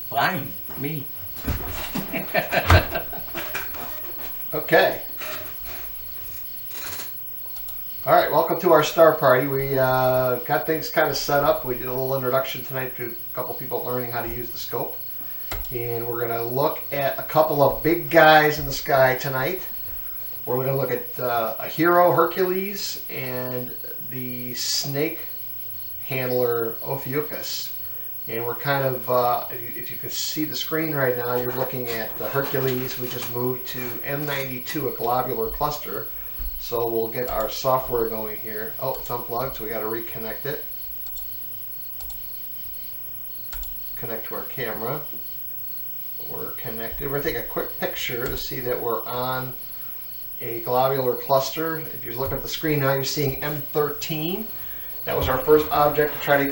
Fine, me. Okay. All right, welcome to our star party. We got things kind of set up. We did a little introduction tonight to a couple people learning how to use the scope. And we're going to look at a couple of big guys in the sky tonight. We're going to look at a hero, Hercules, and the snake handler, Ophiuchus. And we're kind of, if you can see the screen right now, you're looking at Hercules. We just moved to M92, a globular cluster. So we'll get our software going here. Oh, it's unplugged, so we got to reconnect it. Connect to our camera. We're connected. We're going to take a quick picture to see that we're on a globular cluster. If you look at the screen now, you're seeing M13. That was our first object to try to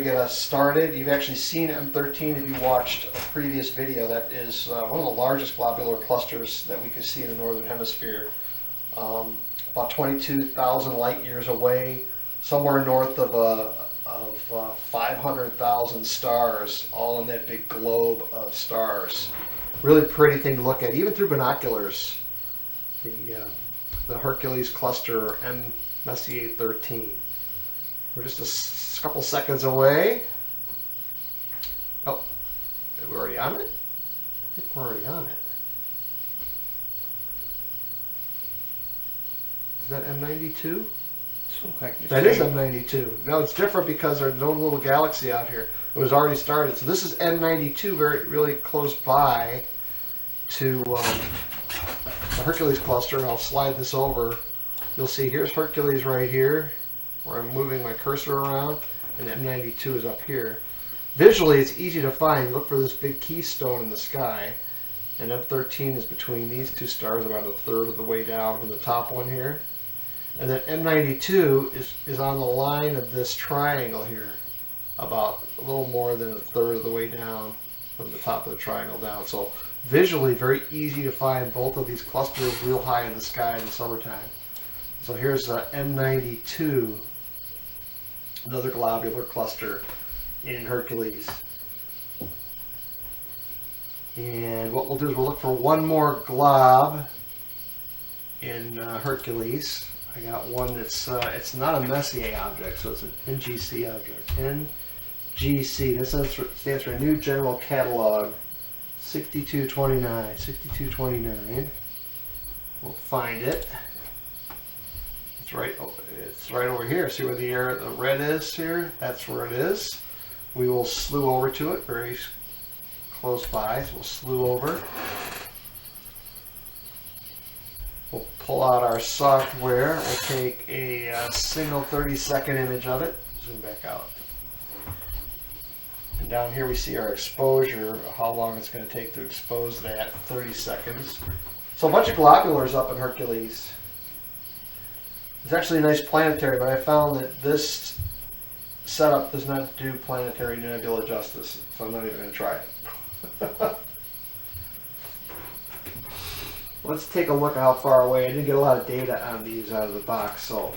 get us started. You've actually seen M13 if you watched a previous video. That is one of the largest globular clusters that we could see in the northern hemisphere. About 22,000 light years away, somewhere north of 500,000 stars, all in that big globe of stars. Really pretty thing to look at, even through binoculars. The Hercules cluster, M Messier 13. We're just a couple seconds away. Oh, are we already on it? I think we're already on it. Is that M92? That is M92. No, it's different because there's no little galaxy out here. It was already started. So this is M92, really close by to the Hercules cluster. I'll slide this over. You'll see here's Hercules right here, where I'm moving my cursor around, and M92 is up here. Visually, it's easy to find. Look for this big keystone in the sky, and M13 is between these two stars, about a third of the way down from the top one here. And then M92 is on the line of this triangle here, about a little more than a third of the way down from the top of the triangle down. So visually, very easy to find both of these clusters real high in the sky in the summertime. So here's M92, another globular cluster in Hercules. And what we'll do is we'll look for one more glob in Hercules. I got one that's, it's not a Messier object, so it's an NGC object. NGC, this stands for New General Catalog, 6229, 6229. We'll find it. It's right over here. See where the red is here? That's where it is. We will slew over to it, very close by, so we'll slew over. We'll pull out our software. We'll take a single 30-second image of it. Zoom back out. And down here we see our exposure, how long it's going to take to expose that, 30 seconds. So a bunch of globulars up in Hercules. It's actually a nice planetary, but I found that this setup does not do Planetary Nebula justice, so I'm not even going to try it. Let's take a look at how far away. I didn't get a lot of data on these out of the box, so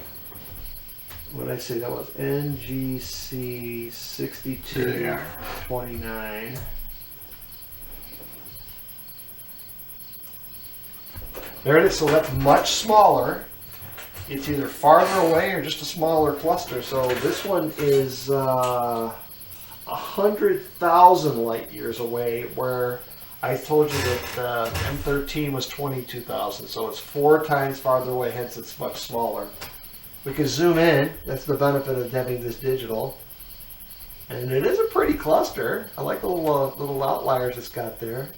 what did I say? That was NGC 6229. There it is. So that's much smaller. It's either farther away or just a smaller cluster. So this one is 100,000 light years away, where I told you that M13 was 22,000. So it's 4 times farther away, hence it's much smaller. We can zoom in. That's the benefit of having this digital. And it is a pretty cluster. I like the little outliers it's got there.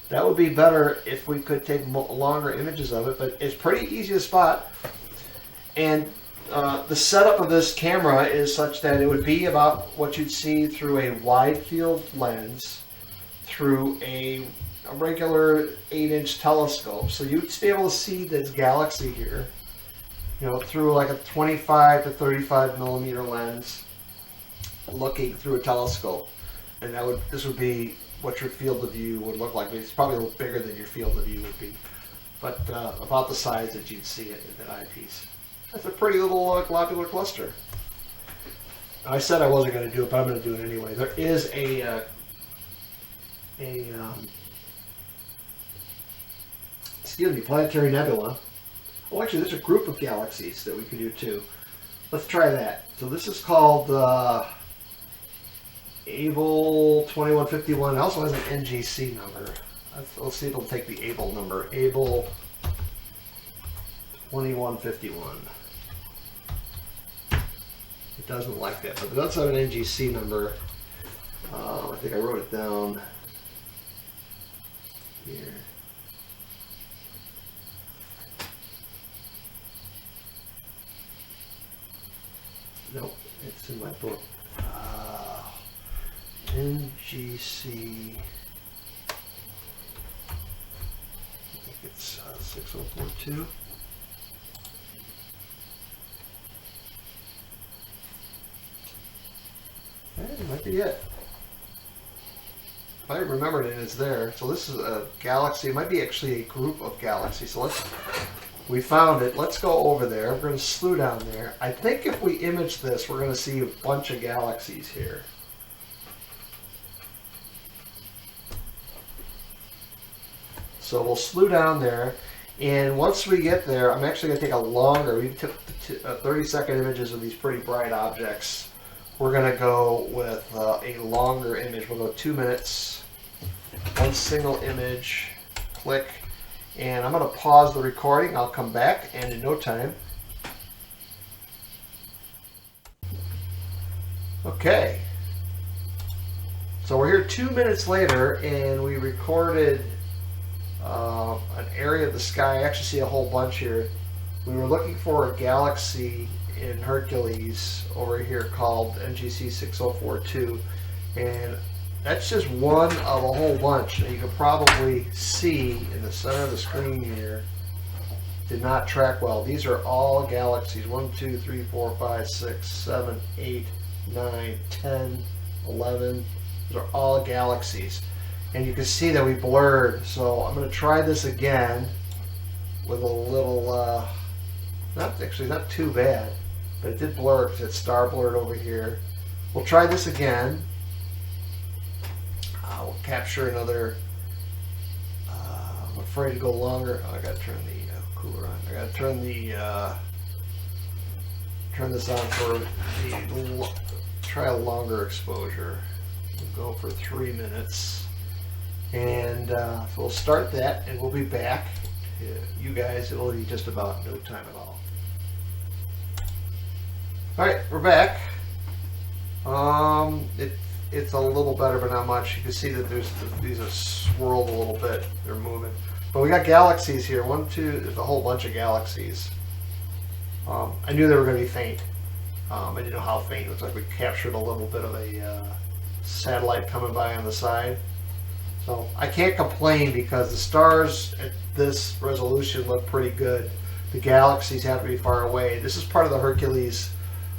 That would be better if we could take longer images of it, but it's pretty easy to spot. And the setup of this camera is such that it would be about what you'd see through a wide field lens through a regular 8-inch telescope. So you'd be able to see this galaxy here, through like a 25 to 35 millimeter lens, looking through a telescope. And this would be what your field of view would look like. It's probably a little bigger than your field of view would be, but about the size that you'd see it in that eyepiece. That's a pretty little globular cluster. I said I wasn't going to do it, but I'm going to do it anyway. There is excuse me, Planetary Nebula. Oh, actually, there's a group of galaxies that we could do too. Let's try that. So this is called Able 2151. It also has an NGC number. Let's see if it'll take the Able number. Able 2151. It doesn't like that, but it does have an NGC number. I think I wrote it down here. Nope, it's in my book. NGC. I think it's 6042. It might be it. If I remembered it, it's there. So this is a galaxy. It might be actually a group of galaxies. So we found it. Let's go over there. We're going to slew down there. I think if we image this, we're going to see a bunch of galaxies here. So we'll slew down there. And once we get there, I'm actually going to take a longer, we took 30-second images of these pretty bright objects. We're going to go with a longer image. We'll go 2 minutes, one single image, click. And I'm going to pause the recording. I'll come back, and in no time. Okay. So we're here 2 minutes later, and we recorded an area of the sky. I actually see a whole bunch here. We were looking for a galaxy in Hercules over here called NGC 6042, and that's just one of a whole bunch. And you can probably see in the center of the screen here, did not track well. These are all galaxies. 1, 2, 3, 4, 5, 6, 7, 8, 9, 10, 11. Those are all galaxies. And you can see that we blurred. So I'm going to try this again with a little, not too bad, but it did blur because it's star blurred over here. We'll try this again. We'll capture another, I'm afraid to go longer. Oh, I got to turn the cooler on. I got to turn this on for try a longer exposure. We'll go for 3 minutes. And so we'll start that, and we'll be back. You guys, it'll be just about no time at all. All right, we're back. It's a little better, but not much. You can see that these are swirled a little bit. They're moving. But we got galaxies here. 1, 2, there's a whole bunch of galaxies. I knew they were going to be faint. I didn't know how faint. It looks like we captured a little bit of a satellite coming by on the side. So I can't complain because the stars at this resolution look pretty good. The galaxies have to be far away. This is part of the Hercules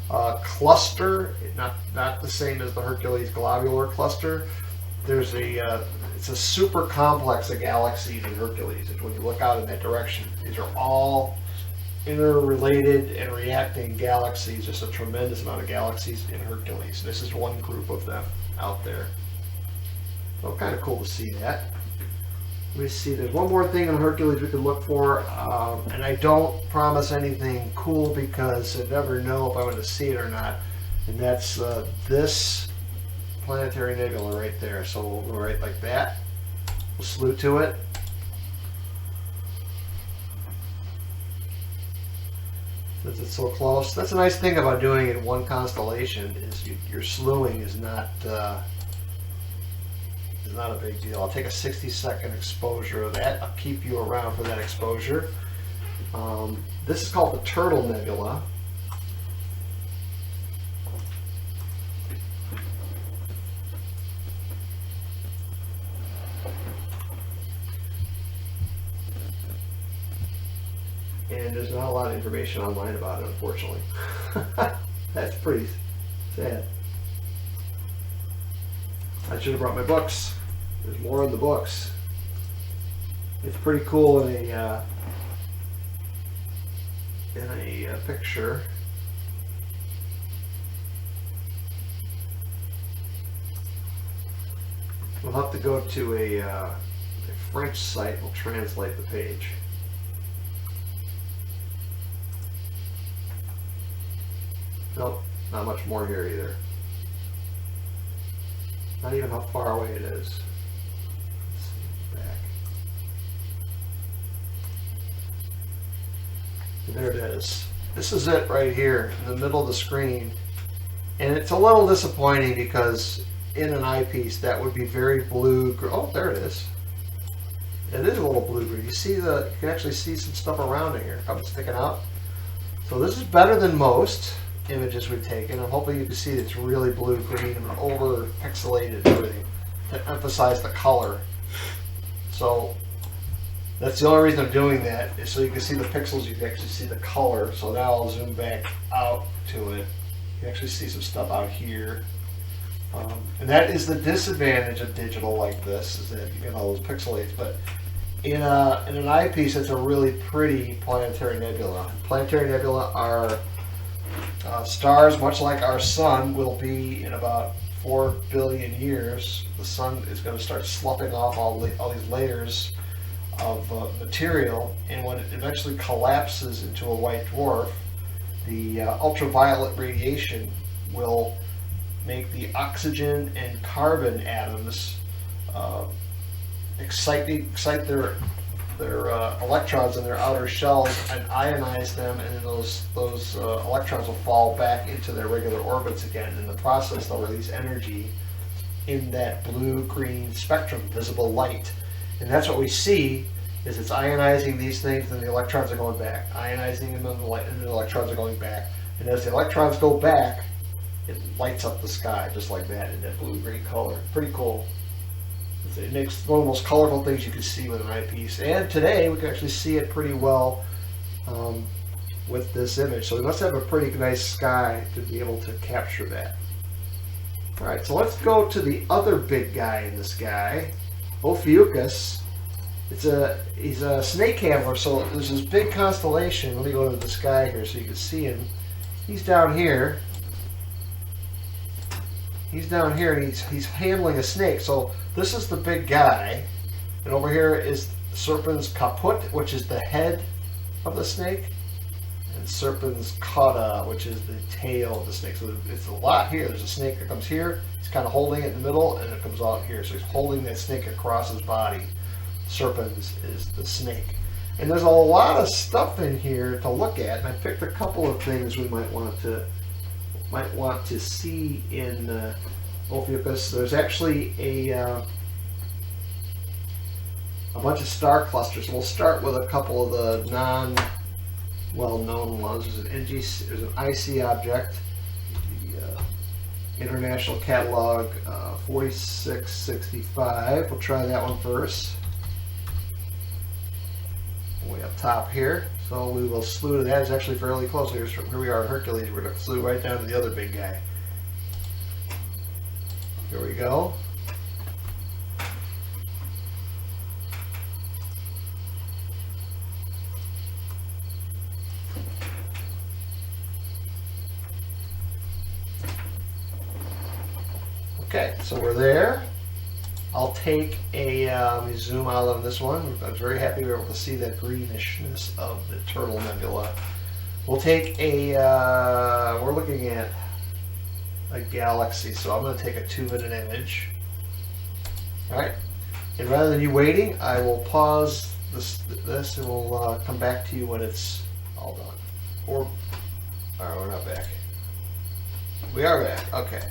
cluster, not the same as the Hercules Globular Cluster. There's it's a super complex of galaxies in Hercules. When you look out in that direction, these are all interrelated and reacting galaxies. Just a tremendous amount of galaxies in Hercules. This is one group of them out there. So kind of cool to see that. Let me see, there's one more thing on Hercules we could look for, and I don't promise anything cool because I never know if I'm going to see it or not, and that's this Planetary Nebula right there. So we'll go right like that. We'll slew to it. Since it's so close. That's a nice thing about doing it in one constellation is your slewing is not a big deal. I'll take a 60-second exposure of that. I'll keep you around for that exposure. This is called the Turtle Nebula. And there's not a lot of information online about it, unfortunately. That's pretty sad. I should have brought my books. There's more in the books. It's pretty cool in a picture. We'll have to go to a French site. We'll translate the page. Nope, not much more here either. Not even how far away it is. Let's see, back. There it is. This is it right here in the middle of the screen. And it's a little disappointing because in an eyepiece that would be very blue. Oh, there it is. It is a little blue-green. You see you can actually see some stuff around it here, coming sticking out. So this is better than most images we've taken. I'm hoping you can see it's really blue-green and over pixelated and everything to emphasize the color. So that's the only reason I'm doing that, is so you can see the pixels, you can actually see the color. So now I'll zoom back out to it. You can actually see some stuff out here. And that is the disadvantage of digital like this, is that you get all those pixelates. But in an eyepiece, it's a really pretty planetary nebula. Planetary nebula are stars, much like our sun will be in about 4 billion years. The sun is going to start sloughing off all these layers of material, and when it eventually collapses into a white dwarf, the ultraviolet radiation will make the oxygen and carbon atoms excite their electrons in their outer shells and ionize them, and then those electrons will fall back into their regular orbits again. In the process, they'll release energy in that blue-green spectrum, visible light. And that's what we see, is it's ionizing these things and the electrons are going back, ionizing them and the electrons are going back. And as the electrons go back, it lights up the sky just like that in that blue-green color. Pretty cool. It makes one of the most colorful things you can see with an eyepiece. And today we can actually see it pretty well with this image. So we must have a pretty nice sky to be able to capture that. Alright, so let's go to the other big guy in the sky, Ophiuchus. He's a snake handler, so there's this big constellation. Let me go to the sky here so you can see him. He's down here. He's down here and he's handling a snake. So this is the big guy, and over here is Serpens caput, which is the head of the snake, and Serpens cauda, which is the tail of the snake. So it's a lot here. There's a snake that comes here. He's kind of holding it in the middle, and it comes out here. So he's holding that snake across his body. Serpens is the snake. And there's a lot of stuff in here to look at, and I picked a couple of things we might want to see in Ophiuchus. There's actually a bunch of star clusters. We'll start with a couple of the non-well-known ones. There's an IC object, the International Catalog 4665. We'll try that one first. Way up top here. So we will slew to that. It's actually fairly close. Here we are at Hercules. We're going to slew right down to the other big guy. Here we go. Okay, so we're there. I'll take a, let me zoom out on this one. I was very happy we were able to see that greenish-ness of the Turtle Nebula. We'll take a, we're looking at a galaxy, so I'm going to take a 2-minute image. Alright, and rather than you waiting, I will pause this and we'll come back to you when it's all done. Or, alright, we're not back. We are back, okay.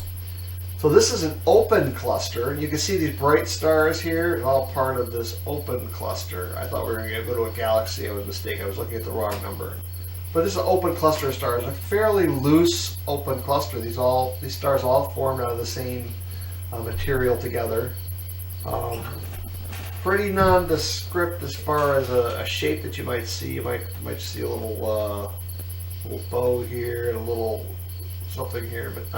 So this is an open cluster. You can see these bright stars here. It's all part of this open cluster. I thought we were going to go to a galaxy. I was mistaken. I was looking at the wrong number. But this is an open cluster of stars. A fairly loose open cluster. These stars all formed out of the same material together. Pretty nondescript as far as a shape that you might see. You might see a little bow here and a little something here, but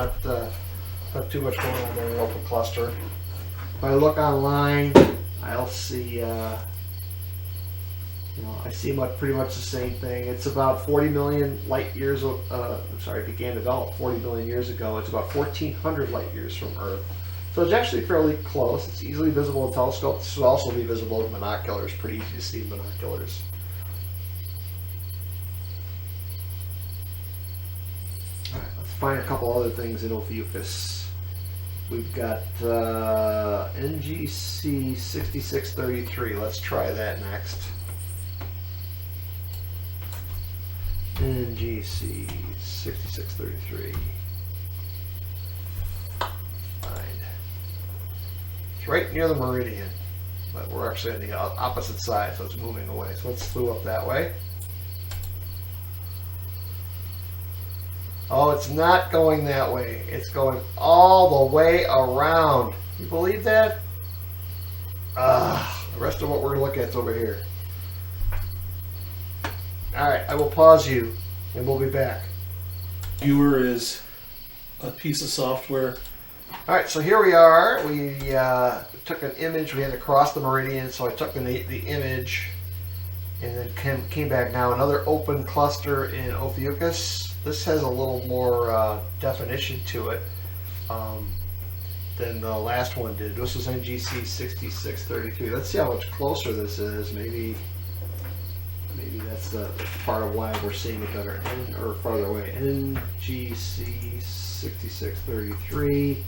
not too much going on there in the open cluster. If I look online, I'll see, I see pretty much the same thing. It's about 40 million light years, it began to develop 40 million years ago. It's about 1,400 light years from Earth. So it's actually fairly close. It's easily visible in telescopes. This would also be visible in binoculars. Pretty easy to see in binoculars. All right, let's find a couple other things in Ophiuchus. We've got NGC 6633. Let's try that next. NGC 6633. It's right near the meridian, but we're actually on the opposite side, so it's moving away. So let's flew up that way. Oh, it's not going that way. It's going all the way around. You believe that? The rest of what we're going to look at is over here. Alright, I will pause you, and we'll be back. Viewer is a piece of software. Alright, so here we are. We took an image. We had to cross the meridian, so I took the image and then came back. Now another open cluster in Ophiuchus. This has a little more definition to it than the last one did. This was NGC 6633. Let's see how much closer this is. Maybe that's the part of why we're seeing it better, or farther away. NGC 6633.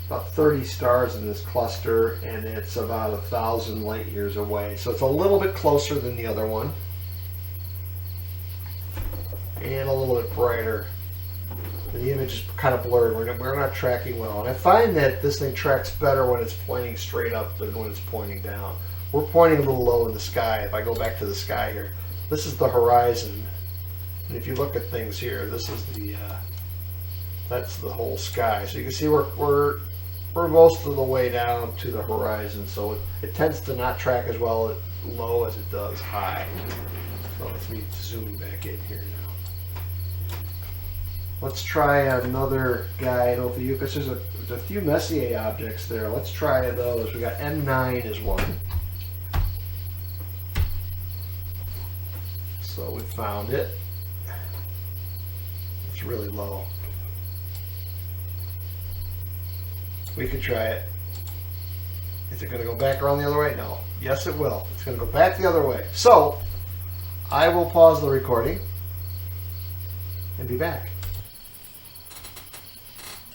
About 30 stars in this cluster, and it's about 1,000 light years away. So it's a little bit closer than the other one, and a little bit brighter. The image is kind of blurred. We're not tracking well, and I find that this thing tracks better when it's pointing straight up than when it's pointing down. We're pointing a little low in the sky. If I go back to the sky here, this is the horizon, and if you look at things here, this is the that's the whole sky. So you can see we're most of the way down to the horizon, so it tends to not track as well low as it does high. So let's me zooming back in here now. Let's try another guy in Ophiuchus. There's a few Messier objects there. Let's try those. We got M9 is one. So we found it. It's really low. We could try it. Is it going to go back around the other way? No. Yes, it will. It's going to go back the other way. So, I will pause the recording and be back.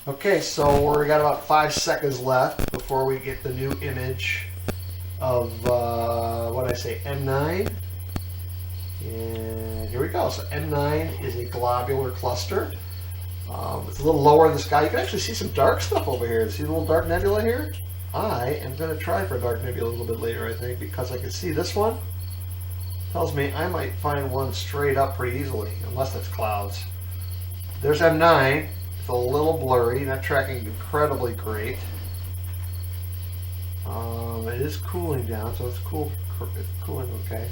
Okay, so we got about 5 seconds left before we get the new image of, what did I say, M9. And here we go. So M9 is a globular cluster. It's a little lower in the sky. You can actually see some dark stuff over here. See the little dark nebula here? I am going to try for a dark nebula a little bit later, I think, because I can see this one. Tells me I might find one straight up pretty easily, unless it's clouds. There's M9. It's a little blurry, not tracking incredibly great. It is cooling down, so it's cooling okay.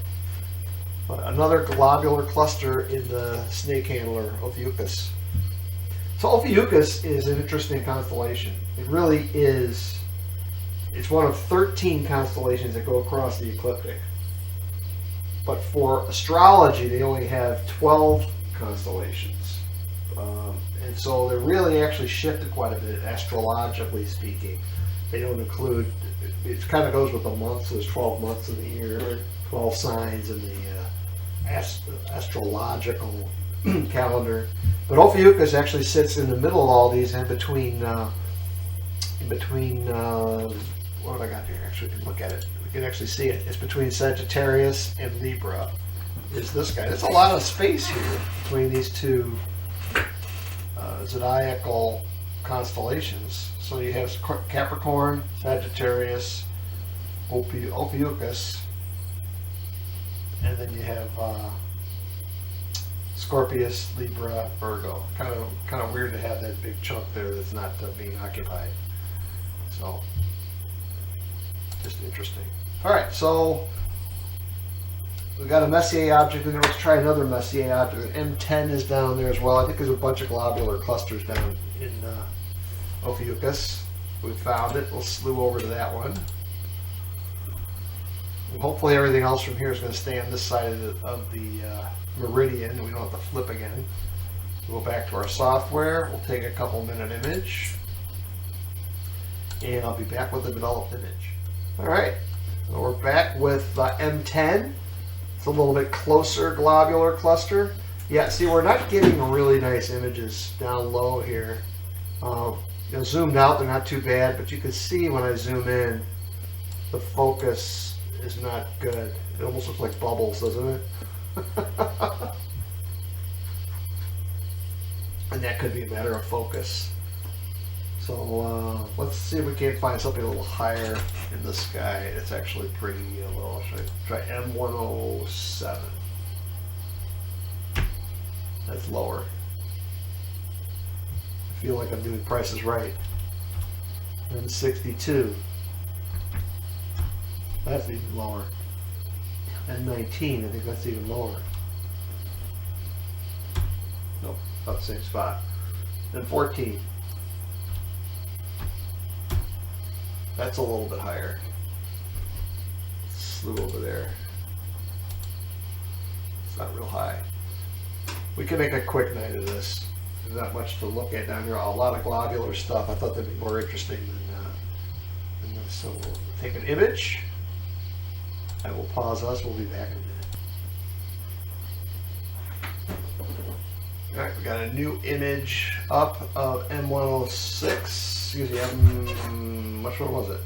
But another globular cluster in the snake handler, Ophiuchus. So Ophiuchus is an interesting constellation. It really is. It's one of 13 constellations that go across the ecliptic. But for astrology, they only have 12 constellations. And so they're really actually shifted quite a bit, astrologically speaking. They don't include, it kind of goes with the months. There's 12 months in the year, 12 signs in the astrological calendar. But Ophiuchus actually sits in the middle of all these, in between what have I got here? Actually, we can look at it. We can actually see it. It's between Sagittarius and Libra. Is this guy? There's a lot of space here between these two zodiacal constellations. So you have Capricorn, Sagittarius, Ophiuchus, and then you have Scorpius, Libra, Virgo. Kind of weird to have that big chunk there that's not being occupied. So, just interesting. All right, so we got a Messier object in there. Let's try another Messier object. M10 is down there as well. I think there's a bunch of globular clusters down in Ophiuchus. We found it. We'll slew over to that one. Hopefully everything else from here is going to stay on this side of the meridian, and we don't have to flip again. We'll go back to our software. We'll take a couple minute image, and I'll be back with the developed image. All right, so we're back with M10. It's a little bit closer globular cluster. Yeah, see, we're not getting really nice images down low here. Zoomed out, they're not too bad, but you can see when I zoom in, the focus is not good. It almost looks like bubbles, doesn't it? And that could be a matter of focus. So let's see if we can't find something a little higher in the sky. It's actually pretty low. Should I try M107? That's lower. I feel like I'm doing Price is Right. M62. That's even lower. M19, I think that's even lower. Nope, about the same spot. M14. That's a little bit higher. Slew over there. It's not real high. We can make a quick night of this. There's not much to look at down here. A lot of globular stuff. I thought that'd be more interesting than this. So we'll take an image. I will pause us. We'll be back in a minute. All right, we got a new image up of M106. Excuse me, which one was it?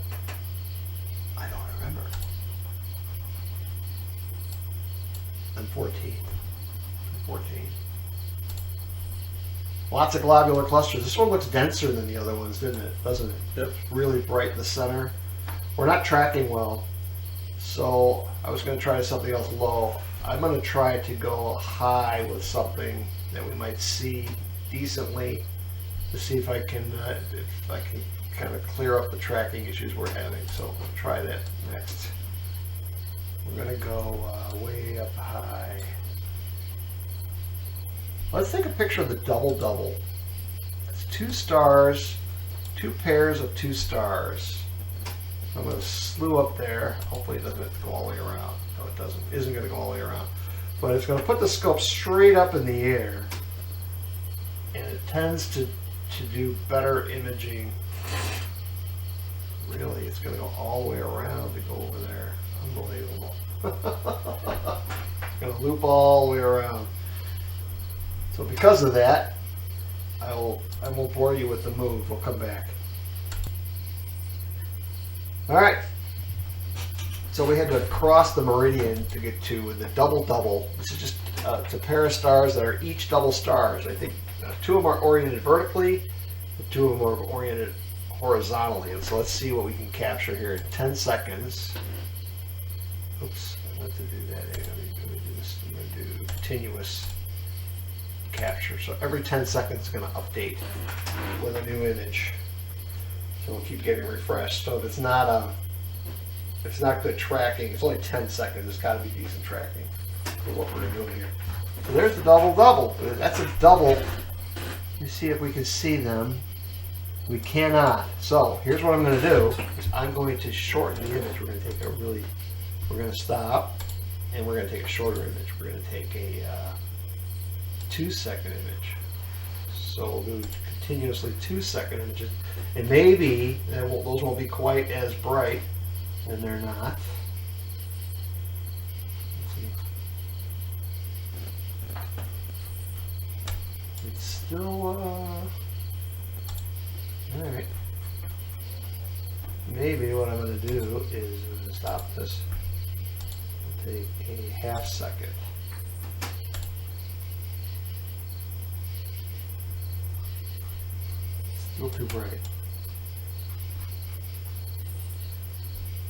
I don't remember. M14. Lots of globular clusters. This one looks denser than the other ones, doesn't it? Yep. Really bright in the center. We're not tracking well, so I was going to try something else low. I'm going to try to go high with something that we might see decently to see if I can kind of clear up the tracking issues we're having. So we'll try that next. We're going to go way up high. Let's take a picture of the double-double. It's 2 stars, 2 pairs of 2 stars. I'm going to slew up there. Hopefully it doesn't have to go all the way around. No, it doesn't. It isn't going to go all the way around. But it's going to put the scope straight up in the air. And it tends to do better imaging. Really, it's going to go all the way around to go over there. Unbelievable. It's going to loop all the way around. So because of that, I won't bore you with the move. We'll come back. All right. So we had to cross the meridian to get to the double-double. This is just it's a pair of stars that are each double stars. I think 2 of them are oriented vertically, and 2 of them are oriented horizontally. And so let's see what we can capture here in 10 seconds. Oops, I meant to do that. Let me do this. I'm going to do continuous capture. So every 10 seconds it's going to update with a new image. So we'll keep getting refreshed. So if it's not good tracking, it's only 10 seconds. It's got to be decent tracking for what we're doing here. So there's the double-double. That's a double. Let me see if we can see them. We cannot. So here's what I'm going to do. Is I'm going to shorten the image. We're going to take we're going to stop, and we're going to take a shorter image. We're going to take a 2-second image. So we'll do continuously 2-second images, and maybe those won't be quite as bright, and they're not. Let's see. It's still all right. Maybe what I'm going to do is I'm going to stop this. I'll take a 1/2 second. Still too bright.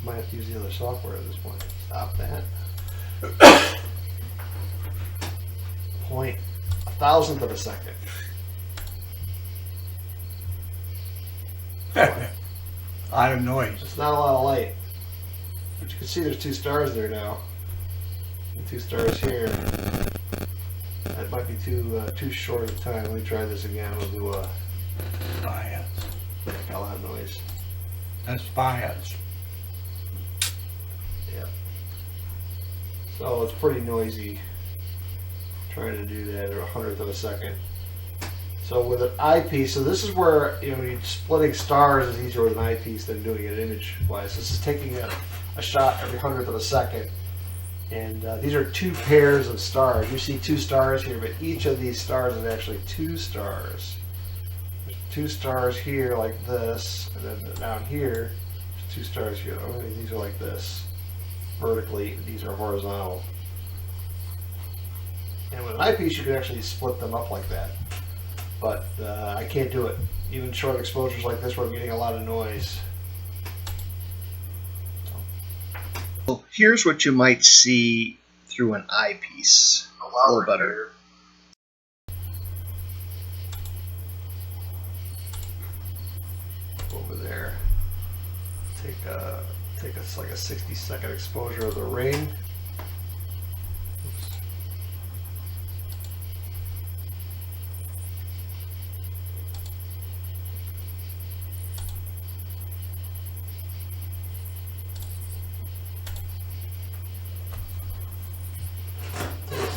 Might have to use the other software at this point. Stop that. 0.1,000th of a second. Lot of noise. It's not a lot of light. But you can see there's 2 stars there now. And 2 stars here. That might be too short of a time. Let me try this again. We'll do a Bias. lot of noise. That's bias. Yeah. So it's pretty noisy trying to do that at 100th of a second. So with an eyepiece, so this is where, you know, splitting stars is easier with an eyepiece than doing it image-wise. This is taking a shot every 100th of a second. And these are two pairs of stars. You see two stars here, but each of these stars is actually two stars. There's two stars here like this, and then down here, there's two stars here. Oh, these are like this. Vertically, these are horizontal. And with an eyepiece, you can actually split them up like that. But I can't do it. Even short exposures like this where I'm getting a lot of noise. So here's what you might see through an eyepiece. A little better. Over there. Take us like a 60-second exposure of the ring. Oops.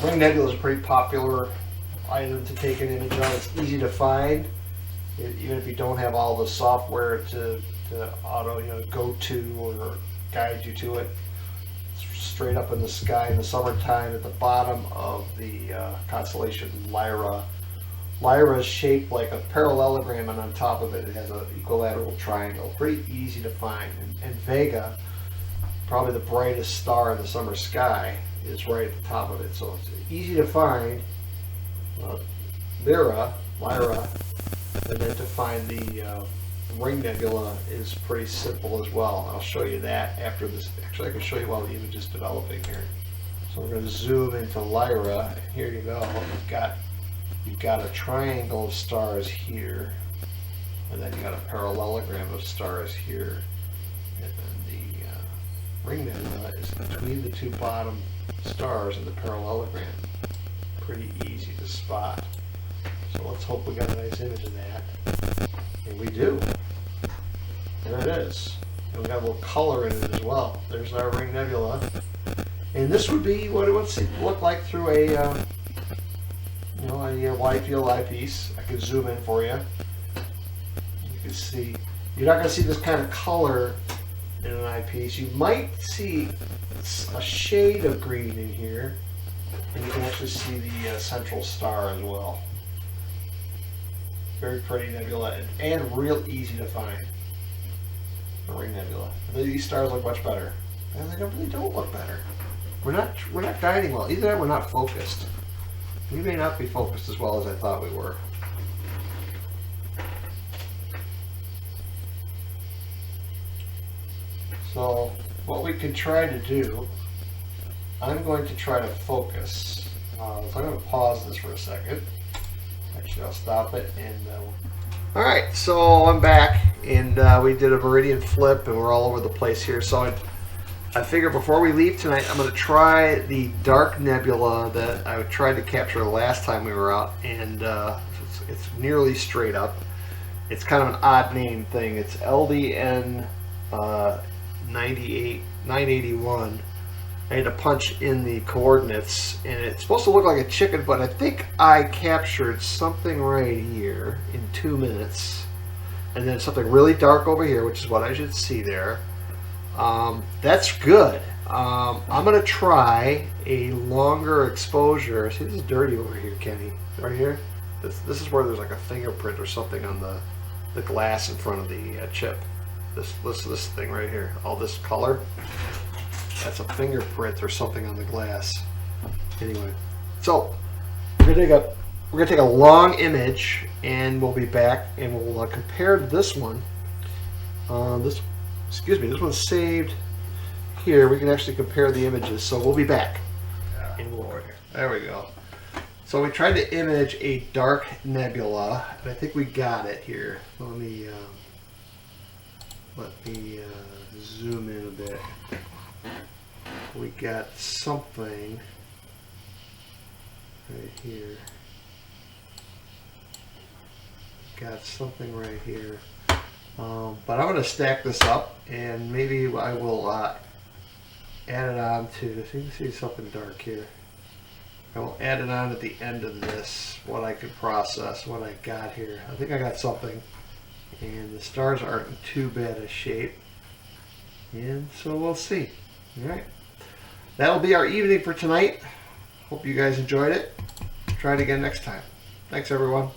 Ring Nebula is a pretty popular item to take an image of. It's easy to find, even if you don't have all the software to auto, go to or guide you to it. It's straight up in the sky in the summertime at the bottom of the constellation Lyra. Lyra is shaped like a parallelogram, and on top of it, it has an equilateral triangle. Pretty easy to find. And Vega, probably the brightest star in the summer sky, is right at the top of it. So it's easy to find. Lyra, and then to find the Ring Nebula is pretty simple as well. I'll show you that after this. Actually, I can show you while the image is developing here. So we're going to zoom into Lyra. Here you go. You've got a triangle of stars here, and then you got a parallelogram of stars here, and then the Ring Nebula is between the two bottom stars in the parallelogram. Pretty easy to spot. So let's hope we got a nice image of that. And we do. There it is. And we got a little color in it as well. There's our Ring Nebula. And this would be what it would look like through a wide field eyepiece. I can zoom in for you. You can see. You're not going to see this kind of color in an eyepiece. You might see a shade of green in here. And you can actually see the central star as well. Very pretty nebula and real easy to find. The Ring Nebula. These stars look much better. And they really don't look better. We're not guiding well. Either that, we're not focused. We may not be focused as well as I thought we were. So what we can try to do, I'm going to try to focus. So I'm going to pause this for a second. Actually, I'll stop it. And all right, so I'm back, and we did a meridian flip, and we're all over the place here. So I figure before we leave tonight, I'm going to try the dark nebula that I tried to capture the last time we were out, and it's nearly straight up. It's kind of an odd name thing. It's LDN 981. I had to punch in the coordinates, and it's supposed to look like a chicken, but I think I captured something right here in 2 minutes, and then something really dark over here, which is what I should see there. That's good. I'm going to try a longer exposure. See, this is dirty over here, Kenny. Right here? This is where there's like a fingerprint or something on the glass in front of the chip. This thing right here. All this color. That's a fingerprint or something on the glass. Anyway, so we're gonna take a long image, and we'll be back, and we'll compare this one. This one's saved here. We can actually compare the images. So we'll be back. There we go. So we tried to image a dark nebula, and I think we got it here. Let me zoom in a bit. We got something right here. Got something right here. But I'm going to stack this up, and maybe I will add it on to, so you can see something dark here. I will add it on at the end of this, what I could process, what I got here. I think I got something. And the stars aren't in too bad a shape. And so we'll see. Alright. That'll be our evening for tonight. Hope you guys enjoyed it. Try it again next time. Thanks, everyone.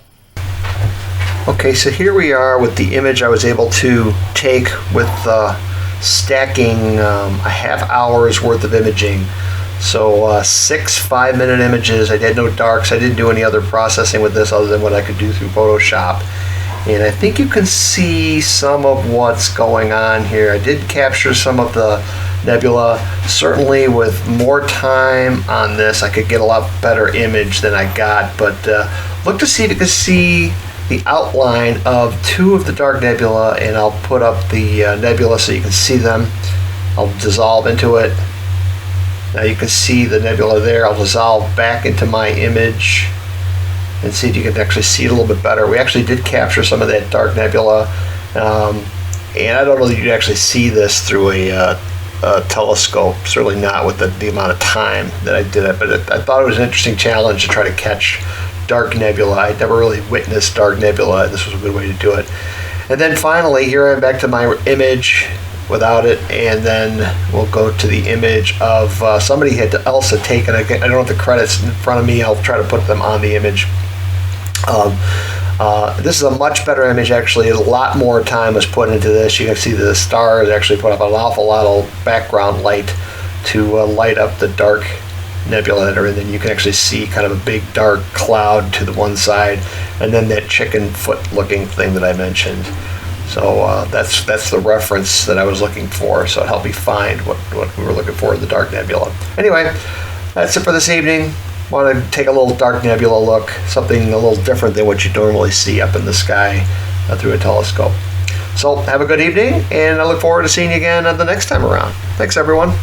Okay, so here we are with the image I was able to take with stacking a half hour's worth of imaging. So 6 5-minute images. I did no darks. I didn't do any other processing with this other than what I could do through Photoshop. And I think you can see some of what's going on here. I did capture some of the nebula. Certainly with more time on this, I could get a lot better image than I got. But look to see if you can see the outline of 2 of the dark nebula, and I'll put up the nebula so you can see them. I'll dissolve into it. Now you can see the nebula there. I'll dissolve back into my image and see if you can actually see it a little bit better. We actually did capture some of that dark nebula, and I don't know that you can actually see this through a telescope. Certainly not with the amount of time that I did it, but I thought it was an interesting challenge to try to catch dark nebula. I'd never really witnessed dark nebula, and this was a good way to do it. And then finally, here I'm back to my image without it, and then we'll go to the image of somebody else had taken. I don't have the credits in front of me. I'll try to put them on the image. This is a much better image, actually. A lot more time was put into this. You can see the stars actually put up an awful lot of background light to light up the dark nebula that are in. Then you can actually see kind of a big dark cloud to the one side, and then that chicken foot looking thing that I mentioned. So that's the reference that I was looking for, so it helped me find what we were looking for in the dark nebula. Anyway, that's it for this evening. Want to take a little dark nebula look, something a little different than what you normally see up in the sky through a telescope. So have a good evening, and I look forward to seeing you again the next time around. Thanks, everyone.